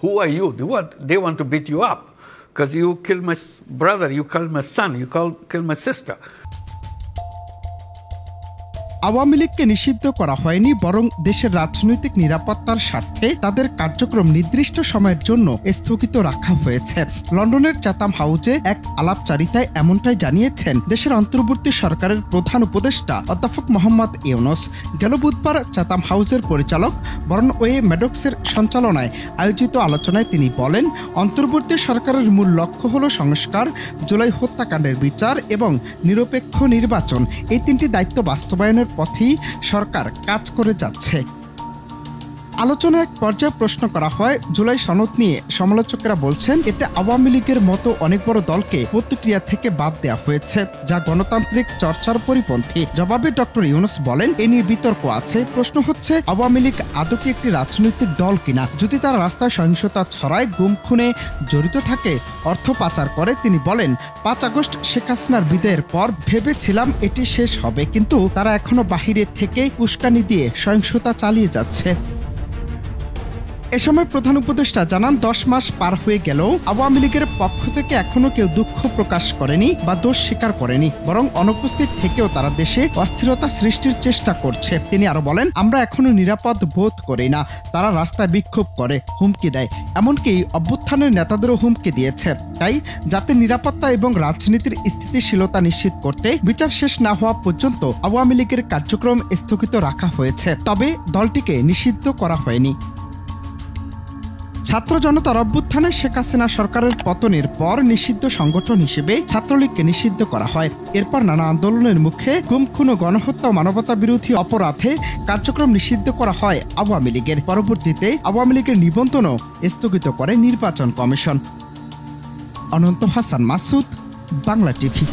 Who are you? They want to beat you up because you killed my brother, you killed my son, you killed my sister. Awami লীগকে নিষিদ্ধ করা হয়নি, বরং দেশের রাজনৈতিক নিরাপত্তার স্বার্থে তাদের কার্যক্রম নির্দিষ্ট সময়ের জন্য স্থগিত রাখা হয়েছে। লন্ডনের চ্যাথাম হাউসে এক আলাপচারিতায় এমনটাই জানিয়েছেন দেশের অন্তর্বর্তী সরকারের প্রধান উপদেষ্টা অধ্যাপক মোহাম্মদ ইউনূস। গেল বুধবার চ্যাথাম হাউসের পরিচালক বরনওয়ে ম্যাডক্সের সঞ্চালনায় আয়োজিত আলোচনায় তিনি বলেন, অন্তর্বর্তী সরকারের মূল লক্ষ্য হল সংস্কার, জুলাই হত্যাকাণ্ডের বিচার এবং নিরপেক্ষ নির্বাচন। এই তিনটি দায়িত্ব বাস্তবায়নের পথেই সরকার কাজ করে যাচ্ছে। আলোচনায় এক পর্যায়ে প্রশ্ন করা হয়, জুলাই সনদ নিয়ে সমালোচকেরা বলছেন এতে আওয়ামী লীগের মতো অনেক বড় দলকে প্রতিক্রিয়া থেকে বাদ দেওয়া হয়েছে, যা গণতান্ত্রিক চর্চার পরিপন্থী। জবাবে ডক্টর ইউনূস বলেন, এ নিয়ে বিতর্ক আছে। প্রশ্ন হচ্ছে আওয়ামী লীগ আদৌ কি একটি রাজনৈতিক দল কিনা? যদি তারা রাস্তায় সহিংসতা ছড়ায়, গুম খুনে জড়িত থাকে, অর্থ পাচার করে। তিনি বলেন, ৫ আগস্ট শেখ হাসিনার বিদায়ের পর ভেবেছিলাম এটি শেষ হবে, কিন্তু তারা এখনো বাহিরে থেকে উস্কানি দিয়ে সহিংসতা চালিয়ে যাচ্ছে। এ সময় প্রধান উপদেষ্টা জানান, ১০ মাস পার হয়ে গেলেও আওয়ামী লীগের পক্ষ থেকে এখনো কেউ দুঃখ প্রকাশ করেনি বা দোষ স্বীকার করেনি, বরং অনুপস্থিত থেকেও তারা দেশে অস্থিরতা সৃষ্টির চেষ্টা করছে। তিনি আরো বলেন, আমরা এখনো নিরাপদ বোধ করি না। তারা রাস্তায় বিক্ষোভ করে, হুমকি দেয়, এমনকি অভ্যুত্থানের নেতাদেরও হুমকি দিয়েছে। তাই জাতির নিরাপত্তা এবং রাজনীতির স্থিতিশীলতা নিশ্চিত করতে বিচার শেষ না হওয়া পর্যন্ত আওয়ামী লীগের কার্যক্রম স্থগিত রাখা হয়েছে, তবে দলটিকে নিষিদ্ধ করা হয়নি। ছাত্র জনতার অভ্যুত্থানে শেখ হাসিনা সরকারের পতনের পর নিষিদ্ধ সংগঠন হিসেবে ছাত্রলীগকে নিষিদ্ধ করা হয়। এরপর নানা আন্দোলনের মুখে গুম খুন ও গণহত্যা ও মানবতা বিরোধী অপরাধে কার্যক্রম নিষিদ্ধ করা হয় আওয়ামী লীগের। পরবর্তীতে আওয়ামী লীগের নিবন্ধনও স্থগিত করে নির্বাচন কমিশন। অনন্ত হাসান মাসুদ, বাংলা টিভি।